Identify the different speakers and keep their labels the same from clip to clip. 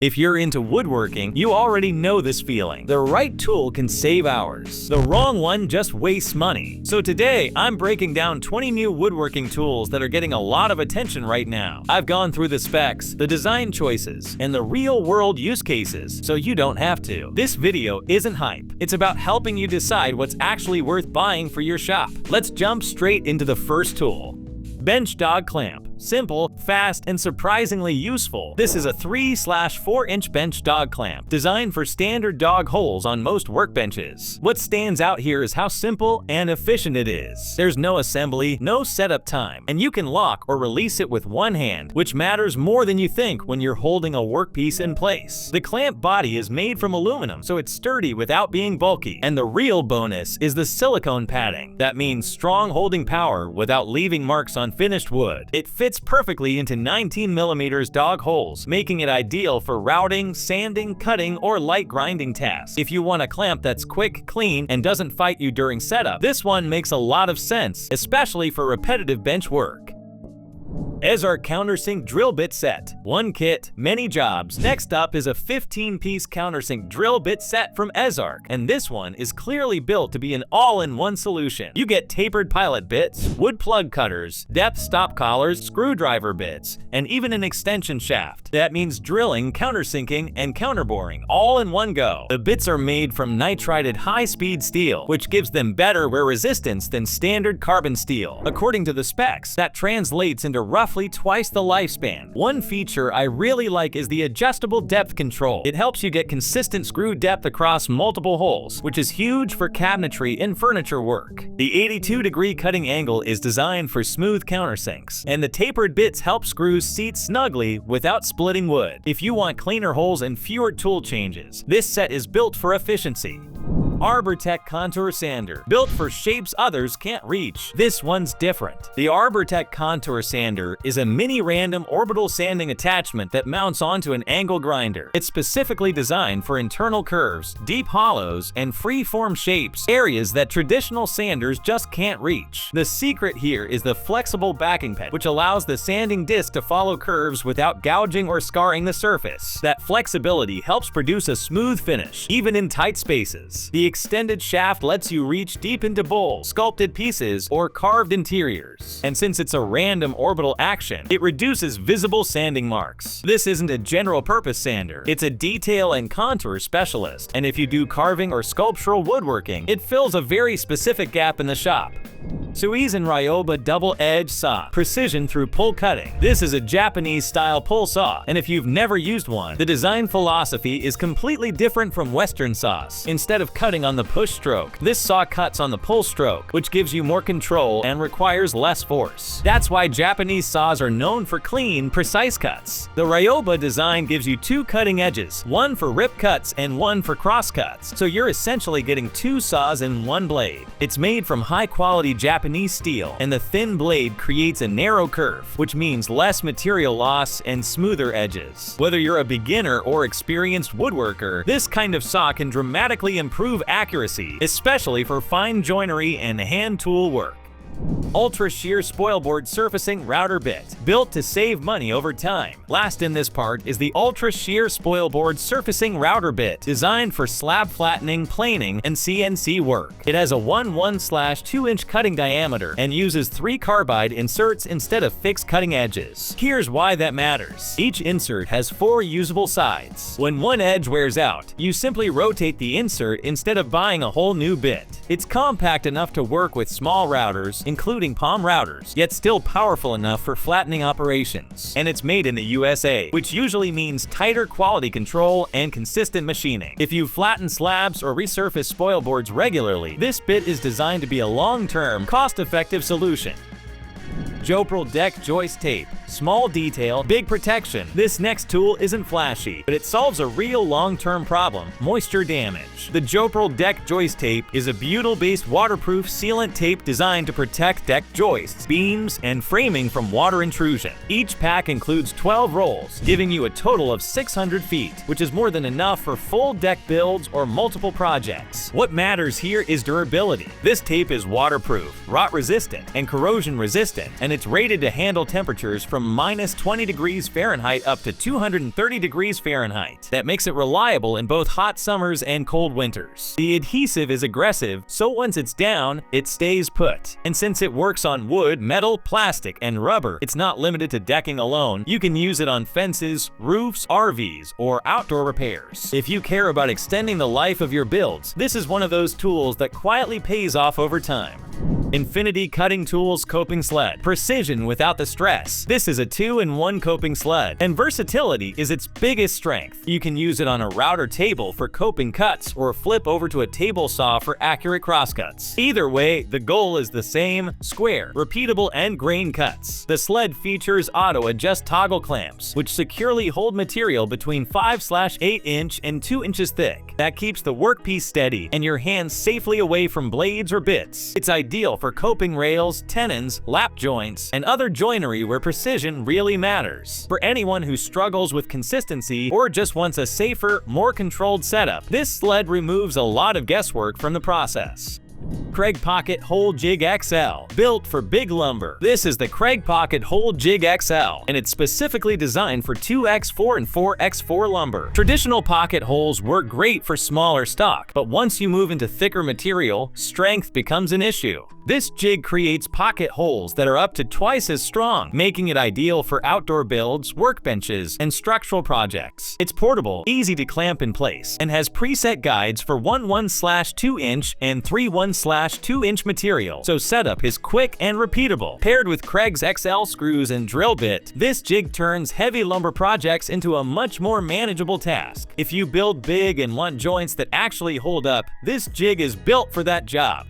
Speaker 1: If you're into woodworking, you already know this feeling. The right tool can save hours. The wrong one just wastes money. So today, I'm breaking down 20 new woodworking tools that are getting a lot of attention right now. I've gone through the specs, the design choices, and the real-world use cases, so you don't have to. This video isn't hype. It's about helping you decide what's actually worth buying for your shop. Let's jump straight into the first tool. Bench Dog Clamp. Simple, fast, and surprisingly useful. This is a 3/4-inch bench dog clamp designed for standard dog holes on most workbenches. What stands out here is how simple and efficient it is. There's no assembly, no setup time, and you can lock or release it with one hand, which matters more than you think when you're holding a workpiece in place. The clamp body is made from aluminum, so it's sturdy without being bulky, and the real bonus is the silicone padding. That means strong holding power without leaving marks on finished wood. It fits perfectly into 19mm dog holes, making it ideal for routing, sanding, cutting, or light grinding tasks. If you want a clamp that's quick, clean, and doesn't fight you during setup, this one makes a lot of sense, especially for repetitive bench work. EZARC Countersink Drill Bit Set. One kit, many jobs. Next up is a 15-piece countersink drill bit set from EZARC, and this one is clearly built to be an all-in-one solution. You get tapered pilot bits, wood plug cutters, depth stop collars, screwdriver bits, and even an extension shaft. That means drilling, countersinking, and counterboring all in one go. The bits are made from nitrided high-speed steel, which gives them better wear resistance than standard carbon steel. According to the specs, that translates into roughly twice the lifespan. One feature I really like is the adjustable depth control. It helps you get consistent screw depth across multiple holes, which is huge for cabinetry and furniture work. The 82-degree cutting angle is designed for smooth countersinks, and the tapered bits help screws seat snugly without splitting wood. If you want cleaner holes and fewer tool changes, this set is built for efficiency. ARBORTECH Contour Sander. Built for shapes others can't reach. This one's different. The ARBORTECH Contour Sander is a mini random orbital sanding attachment that mounts onto an angle grinder. It's specifically designed for internal curves, deep hollows, and free-form shapes, areas that traditional sanders just can't reach. The secret here is the flexible backing pad, which allows the sanding disc to follow curves without gouging or scarring the surface. That flexibility helps produce a smooth finish, even in tight spaces. The extended shaft lets you reach deep into bowls, sculpted pieces, or carved interiors. And since it's a random orbital action, it reduces visible sanding marks. This isn't a general-purpose sander. It's a detail and contour specialist, and if you do carving or sculptural woodworking, it fills a very specific gap in the shop. SUIZAN Ryoba Double-Edge Saw. Precision through pull cutting. This is a Japanese-style pull saw, and if you've never used one, the design philosophy is completely different from Western saws. Instead of cutting on the push stroke, this saw cuts on the pull stroke, which gives you more control and requires less force. That's why Japanese saws are known for clean, precise cuts. The Ryoba design gives you two cutting edges, one for rip cuts and one for cross cuts, so you're essentially getting two saws in one blade. It's made from high-quality Japanese steel, and the thin blade creates a narrow curve, which means less material loss and smoother edges. Whether you're a beginner or experienced woodworker, this kind of saw can dramatically improve accuracy, especially for fine joinery and hand tool work. Ultra-Shear Spoilboard Surfacing Router Bit. Built to save money over time. Last in this part is the Ultra-Shear Spoilboard Surfacing Router Bit, designed for slab flattening, planing, and CNC work. It has a 1/2-inch cutting diameter and uses 3 carbide inserts instead of fixed cutting edges. Here's why that matters. Each insert has 4 usable sides. When one edge wears out, you simply rotate the insert instead of buying a whole new bit. It's compact enough to work with small routers, including palm routers, yet still powerful enough for flattening operations. And it's made in the USA, which usually means tighter quality control and consistent machining. If you flatten slabs or resurface spoilboards regularly, this bit is designed to be a long-term, cost-effective solution. JOAPRIL Deck Joist Tape. Small detail, big protection. This next tool isn't flashy, but it solves a real long-term problem: moisture damage. The JOAPRIL Deck Joist Tape is a butyl-based waterproof sealant tape designed to protect deck joists, beams, and framing from water intrusion. Each pack includes 12 rolls, giving you a total of 600 feet, which is more than enough for full deck builds or multiple projects. What matters here is durability. This tape is waterproof, rot-resistant, and corrosion-resistant, and it's rated to handle temperatures from -20 degrees Fahrenheit up to 230 degrees Fahrenheit. That makes it reliable in both hot summers and cold winters. The adhesive is aggressive, so once it's down, it stays put. And since it works on wood, metal, plastic, and rubber, it's not limited to decking alone. You can use it on fences, roofs, RVs, or outdoor repairs. If you care about extending the life of your builds, this is one of those tools that quietly pays off over time. Infinity Cutting Tools Coping Sled. Precision without the stress. This is a 2-in-1 coping sled, and versatility is its biggest strength. You can use it on a router table for coping cuts or flip over to a table saw for accurate crosscuts. Either way, the goal is the same: square, repeatable, and grain cuts. The sled features auto-adjust toggle clamps, which securely hold material between 5/8 inch and 2 inches thick. That keeps the workpiece steady and your hands safely away from blades or bits. It's ideal for coping rails, tenons, lap joints, and other joinery where precision really matters. For anyone who struggles with consistency or just wants a safer, more controlled setup, this sled removes a lot of guesswork from the process. Kreg Pocket Hole Jig XL. Built for big lumber. This is the Kreg Pocket Hole Jig XL, and it's specifically designed for 2x4 and 4x4 lumber. Traditional pocket holes work great for smaller stock, but once you move into thicker material, strength becomes an issue. This jig creates pocket holes that are up to twice as strong, making it ideal for outdoor builds, workbenches, and structural projects. It's portable, easy to clamp in place, and has preset guides for 1/1/2 inch and 3/1/2 inch material, so setup is quick and repeatable. Paired with Kreg's XL screws and drill bit, this jig turns heavy lumber projects into a much more manageable task. If you build big and want joints that actually hold up, this jig is built for that job.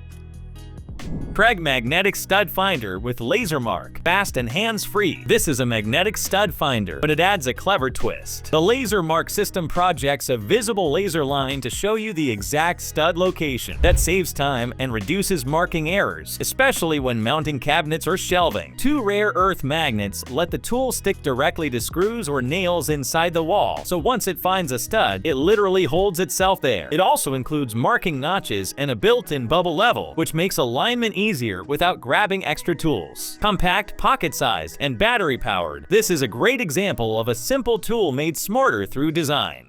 Speaker 1: Kreg Magnetic Stud Finder with Laser Mark. Fast and hands-free. This is a magnetic stud finder, but it adds a clever twist. The Laser Mark system projects a visible laser line to show you the exact stud location. That saves time and reduces marking errors, especially when mounting cabinets or shelving. 2 rare earth magnets let the tool stick directly to screws or nails inside the wall, so once it finds a stud, it literally holds itself there. It also includes marking notches and a built-in bubble level, which makes alignment easier without grabbing extra tools. Compact, pocket-sized, and battery-powered, this is a great example of a simple tool made smarter through design.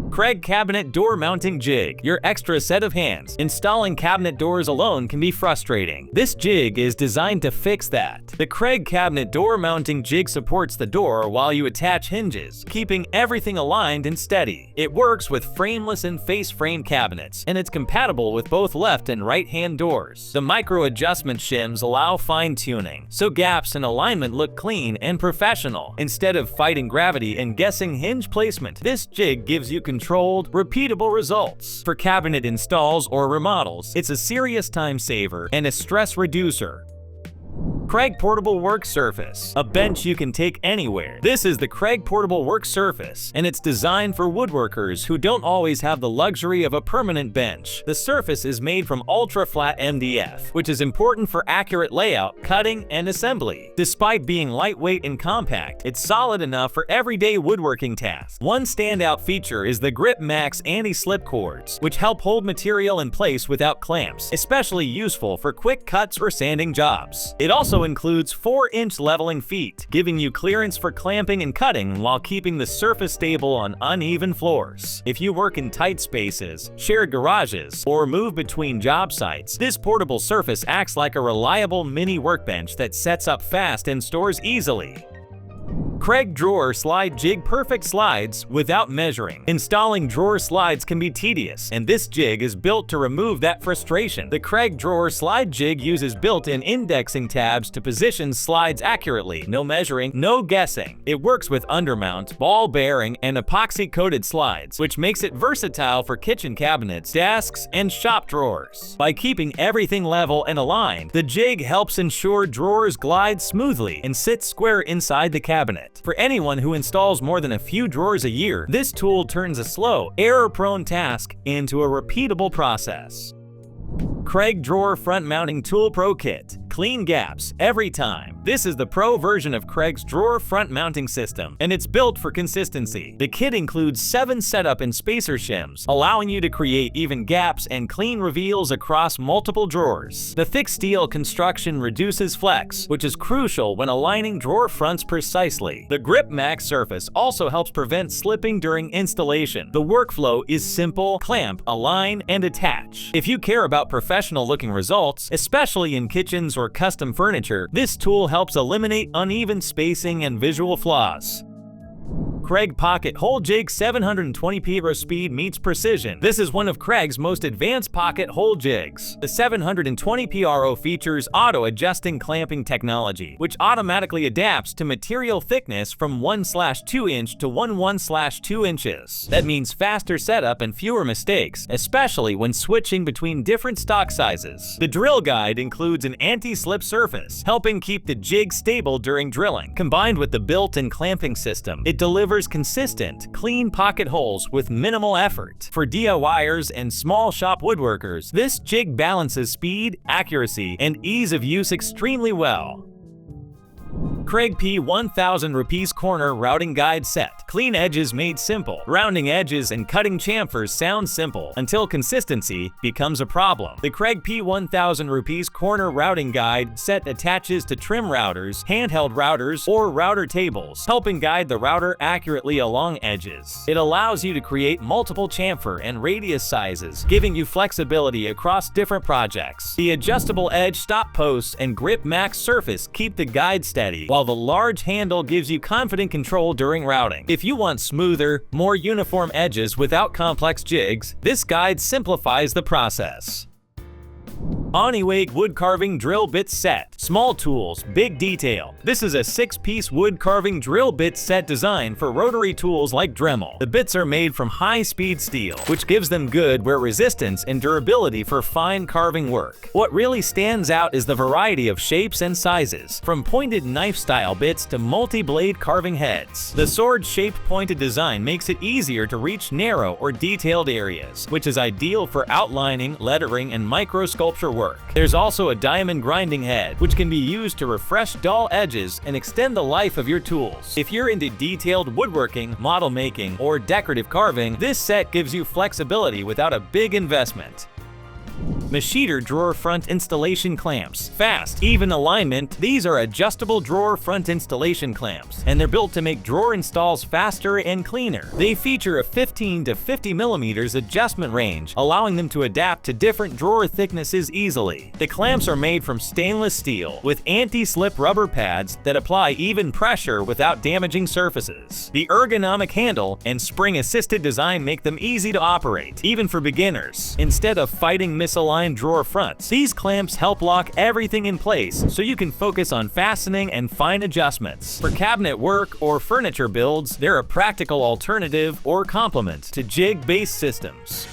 Speaker 1: Kreg Cabinet Door Mounting Jig. Your extra set of hands. Installing cabinet doors alone can be frustrating. This jig is designed to fix that. The Kreg Cabinet Door Mounting Jig supports the door while you attach hinges, keeping everything aligned and steady. It works with frameless and face frame cabinets, and it's compatible with both left and right hand doors. The micro adjustment shims allow fine-tuning, so gaps in alignment look clean and professional. Instead of fighting gravity and guessing hinge placement, this jig gives you controlled, repeatable results. For cabinet installs or remodels, it's a serious time saver and a stress reducer. Kreg Portable Work Surface. A bench you can take anywhere. This is the Kreg Portable Work Surface, and it's designed for woodworkers who don't always have the luxury of a permanent bench. The surface is made from ultra-flat MDF, which is important for accurate layout, cutting, and assembly. Despite being lightweight and compact, it's solid enough for everyday woodworking tasks. One standout feature is the Grip Max anti-slip cords, which help hold material in place without clamps, especially useful for quick cuts or sanding jobs. It also includes 4-inch leveling feet, giving you clearance for clamping and cutting while keeping the surface stable on uneven floors. If you work in tight spaces, shared garages, or move between job sites, this portable surface acts like a reliable mini workbench that sets up fast and stores easily. Kreg Drawer Slide Jig. Perfect slides without measuring. Installing drawer slides can be tedious, and this jig is built to remove that frustration. The Kreg Drawer Slide Jig uses built-in indexing tabs to position slides accurately. No measuring, no guessing. It works with undermount, ball bearing, and epoxy-coated slides, which makes it versatile for kitchen cabinets, desks, and shop drawers. By keeping everything level and aligned, the jig helps ensure drawers glide smoothly and sit square inside the cabinet. For anyone who installs more than a few drawers a year, this tool turns a slow, error-prone task into a repeatable process. Kreg Drawer Front Mounting Tool Pro Kit. Clean gaps every time. This is the pro version of Kreg's drawer front mounting system, and it's built for consistency. The kit includes 7 setup and spacer shims, allowing you to create even gaps and clean reveals across multiple drawers. The thick steel construction reduces flex, which is crucial when aligning drawer fronts precisely. The Grip Max surface also helps prevent slipping during installation. The workflow is simple: clamp, align, and attach. If you care about professional-looking results, especially in kitchens or custom furniture, this tool helps eliminate uneven spacing and visual flaws. Kreg Pocket Hole Jig 720p row speed meets precision. This is one of Kreg's most advanced pocket hole jigs. The 720p RO features auto-adjusting clamping technology, which automatically adapts to material thickness from 1/2 inch to 1/2 inches. That means faster setup and fewer mistakes, especially when switching between different stock sizes. The drill guide includes an anti-slip surface, helping keep the jig stable during drilling. Combined with the built-in clamping system, it delivers consistent, clean pocket holes with minimal effort. For DIYers and small shop woodworkers, this jig balances speed, accuracy, and ease of use extremely well. Kreg P1000 Corner Routing Guide Set. Clean edges made simple. Rounding edges and cutting chamfers sound simple until consistency becomes a problem. The Kreg P1000 Corner Routing Guide Set attaches to trim routers, handheld routers, or router tables, helping guide the router accurately along edges. It allows you to create multiple chamfer and radius sizes, giving you flexibility across different projects. The adjustable edge stop posts and Grip Max surface keep the guide steady, while the large handle gives you confident control during routing. If you want smoother, more uniform edges without complex jigs, this guide simplifies the process. Auniwaig Wood Carving Drill Bit Set. Small tools, big detail. This is a 6-piece wood carving drill bit set designed for rotary tools like Dremel. The bits are made from high-speed steel, which gives them good wear resistance and durability for fine carving work. What really stands out is the variety of shapes and sizes, from pointed knife-style bits to multi-blade carving heads. The sword-shaped pointed design makes it easier to reach narrow or detailed areas, which is ideal for outlining, lettering, and micro-sculpture work. There's also a diamond grinding head, which can be used to refresh dull edges and extend the life of your tools. If you're into detailed woodworking, model making, or decorative carving, this set gives you flexibility without a big investment. Mosheehdor Drawer Front Installation Clamps. Fast, even alignment. These are adjustable drawer front installation clamps, and they're built to make drawer installs faster and cleaner. They feature a 15 to 50 millimeters adjustment range, allowing them to adapt to different drawer thicknesses easily. The clamps are made from stainless steel, with anti-slip rubber pads that apply even pressure without damaging surfaces. The ergonomic handle and spring-assisted design make them easy to operate, even for beginners. Instead of fighting misaligned drawer fronts, these clamps help lock everything in place so you can focus on fastening and fine adjustments. For cabinet work or furniture builds, they're a practical alternative or complement to jig-based systems.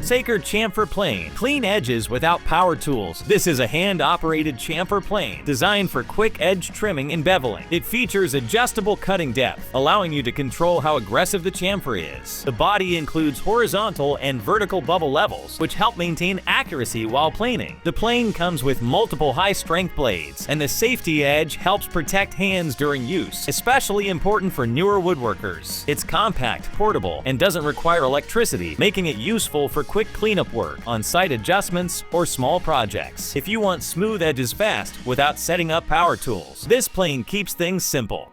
Speaker 1: Saker Chamfer Plane. Clean edges without power tools. This is a hand-operated chamfer plane designed for quick edge trimming and beveling. It features adjustable cutting depth, allowing you to control how aggressive the chamfer is. The body includes horizontal and vertical bubble levels, which help maintain accuracy while planing. The plane comes with multiple high-strength blades, and the safety edge helps protect hands during use, especially important for newer woodworkers. It's compact, portable, and doesn't require electricity, making it useful for quick cleanup work, on-site adjustments, or small projects. If you want smooth edges fast without setting up power tools, this plane keeps things simple.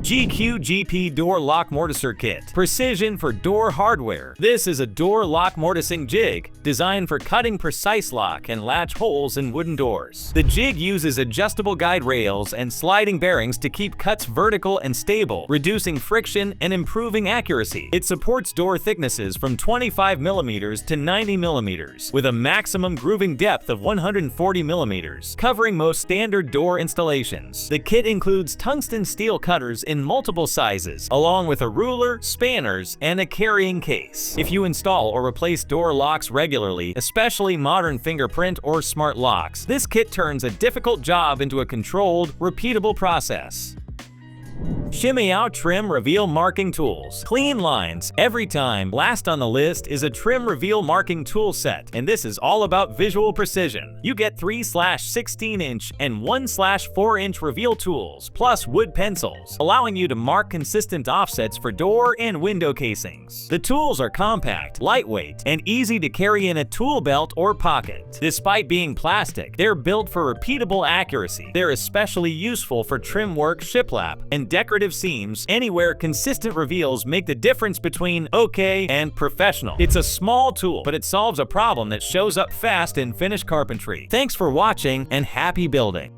Speaker 1: GQGP Door Lock Mortiser Kit. Precision for door hardware. This is a door lock mortising jig designed for cutting precise lock and latch holes in wooden doors. The jig uses adjustable guide rails and sliding bearings to keep cuts vertical and stable, reducing friction and improving accuracy. It supports door thicknesses from 25 millimeters to 90 millimeters, with a maximum grooving depth of 140 millimeters, covering most standard door installations. The kit includes tungsten steel cutters in multiple sizes, along with a ruler, spanners, and a carrying case. If you install or replace door locks regularly, especially modern fingerprint or smart locks, this kit turns a difficult job into a controlled, repeatable process. Shimeyao Trim Reveal Marking Tools. Clean lines every time. Last on the list is a Trim Reveal Marking Tool set, and this is all about visual precision. You get 3/16" and 1/4" reveal tools, plus wood pencils, allowing you to mark consistent offsets for door and window casings. The tools are compact, lightweight, and easy to carry in a tool belt or pocket. Despite being plastic, they're built for repeatable accuracy. They're especially useful for trim work, shiplap, and decorative seams, anywhere consistent reveals make the difference between okay and professional. It's a small tool, but it solves a problem that shows up fast in finished carpentry. Thanks for watching and happy building.